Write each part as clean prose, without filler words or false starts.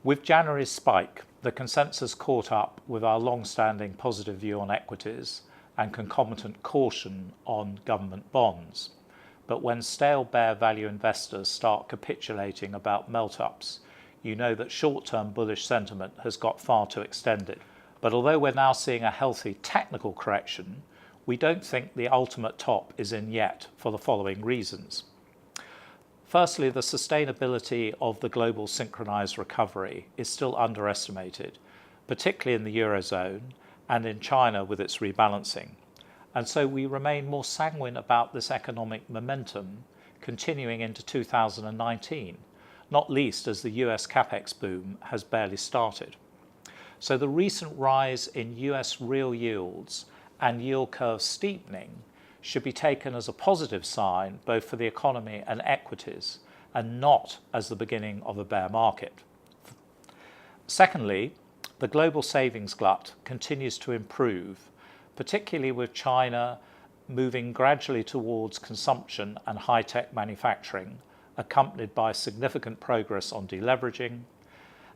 With January's spike, the consensus caught up with our long-standing positive view on equities and concomitant caution on government bonds. But when stale bear value investors start capitulating about melt-ups, you know that short-term bullish sentiment has got far too extended. But although we're now seeing a healthy technical correction, we don't think the ultimate top is in yet for the following reasons. Firstly, the sustainability of the global synchronised recovery is still underestimated, particularly in the Eurozone and in China with its rebalancing. And so we remain more sanguine about this economic momentum continuing into 2019, not least as the US capex boom has barely started. So the recent rise in US real yields and yield curve steepening should be taken as a positive sign both for the economy and equities, and not as the beginning of a bear market. Secondly, the global savings glut continues to improve, particularly with China moving gradually towards consumption and high-tech manufacturing, accompanied by significant progress on deleveraging,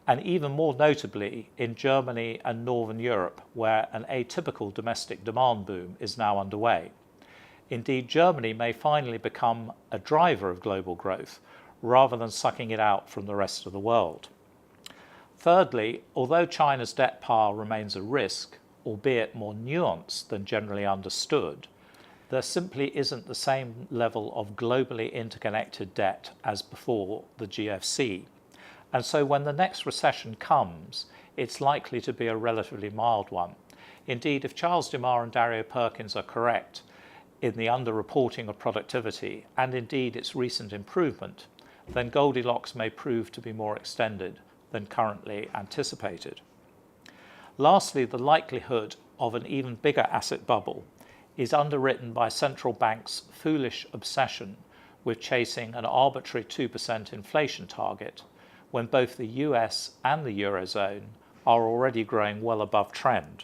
and even more notably in Germany and Northern Europe, where an atypical domestic demand boom is now underway. Indeed, Germany may finally become a driver of global growth rather than sucking it out from the rest of the world. Thirdly, although China's debt pile remains a risk, albeit more nuanced than generally understood, there simply isn't the same level of globally interconnected debt as before the GFC. And so when the next recession comes, it's likely to be a relatively mild one. Indeed, if Charles Dumas and Dario Perkins are correct in the underreporting of productivity and indeed its recent improvement, then Goldilocks may prove to be more extended than currently anticipated. Lastly, the likelihood of an even bigger asset bubble is underwritten by central banks' foolish obsession with chasing an arbitrary 2% inflation target when both the US and the Eurozone are already growing well above trend.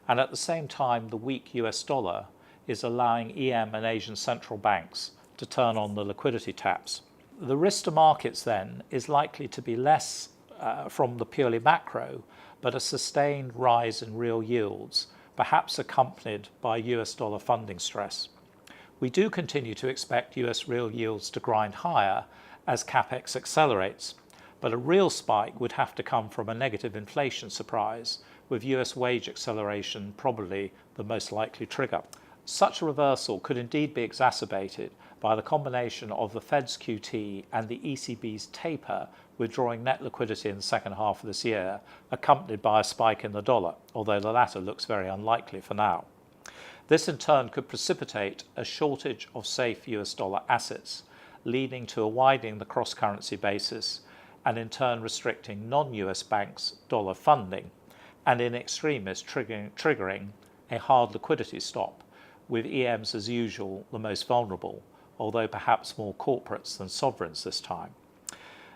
And at the same time, the weak US dollar is allowing EM and Asian central banks to turn on the liquidity taps. The risk to markets then is likely to be less from the purely macro, but a sustained rise in real yields, perhaps accompanied by US dollar funding stress. We do continue to expect US real yields to grind higher as capex accelerates, but a real spike would have to come from a negative inflation surprise, with US wage acceleration probably the most likely trigger. Such a reversal could indeed be exacerbated by the combination of the Fed's QT and the ECB's taper withdrawing net liquidity in the second half of this year, accompanied by a spike in the dollar, although the latter looks very unlikely for now. This in turn could precipitate a shortage of safe US dollar assets, leading to a widening the cross-currency basis and in turn restricting non-US banks' dollar funding, and in extremis triggering a hard liquidity stop, with EMs as usual the most vulnerable, although perhaps more corporates than sovereigns this time.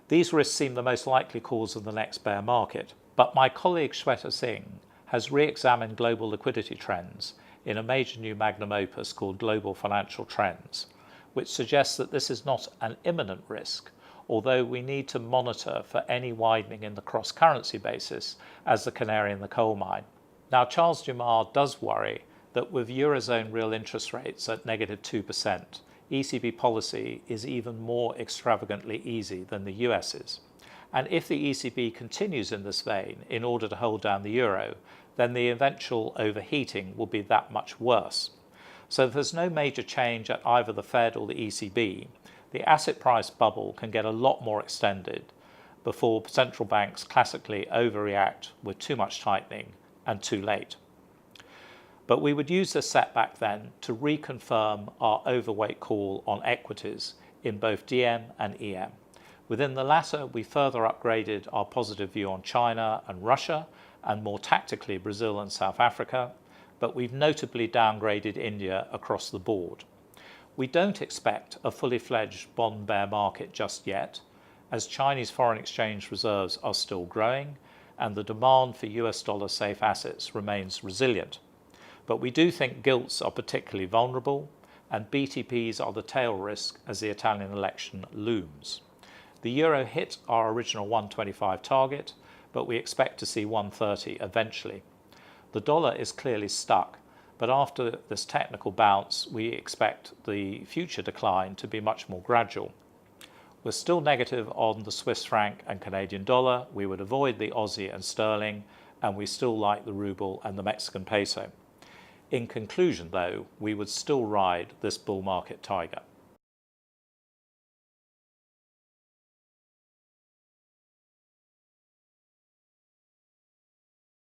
These risks seem the most likely cause of the next bear market, but my colleague Shweta Singh has re-examined global liquidity trends in a major new magnum opus called Global Financial Trends, which suggests that this is not an imminent risk, although we need to monitor for any widening in the cross-currency basis as the canary in the coal mine. Now, Charles Dumas does worry that with Eurozone real interest rates at negative 2%, ECB policy is even more extravagantly easy than the US's. And if the ECB continues in this vein in order to hold down the euro, then the eventual overheating will be that much worse. So if there's no major change at either the Fed or the ECB, the asset price bubble can get a lot more extended before central banks classically overreact with too much tightening and too late. But we would use this setback then to reconfirm our overweight call on equities in both DM and EM. Within the latter, we further upgraded our positive view on China and Russia, and more tactically Brazil and South Africa, but we've notably downgraded India across the board. We don't expect a fully fledged bond bear market just yet, as Chinese foreign exchange reserves are still growing and the demand for US dollar safe assets remains resilient. But we do think gilts are particularly vulnerable and BTPs are the tail risk as the Italian election looms. The euro hit our original 125 target, but we expect to see 130 eventually. The dollar is clearly stuck, but after this technical bounce, we expect the future decline to be much more gradual. We're still negative on the Swiss franc and Canadian dollar. We would avoid the Aussie and sterling, and we still like the ruble and the Mexican peso. In conclusion, though, we would still ride this bull market tiger.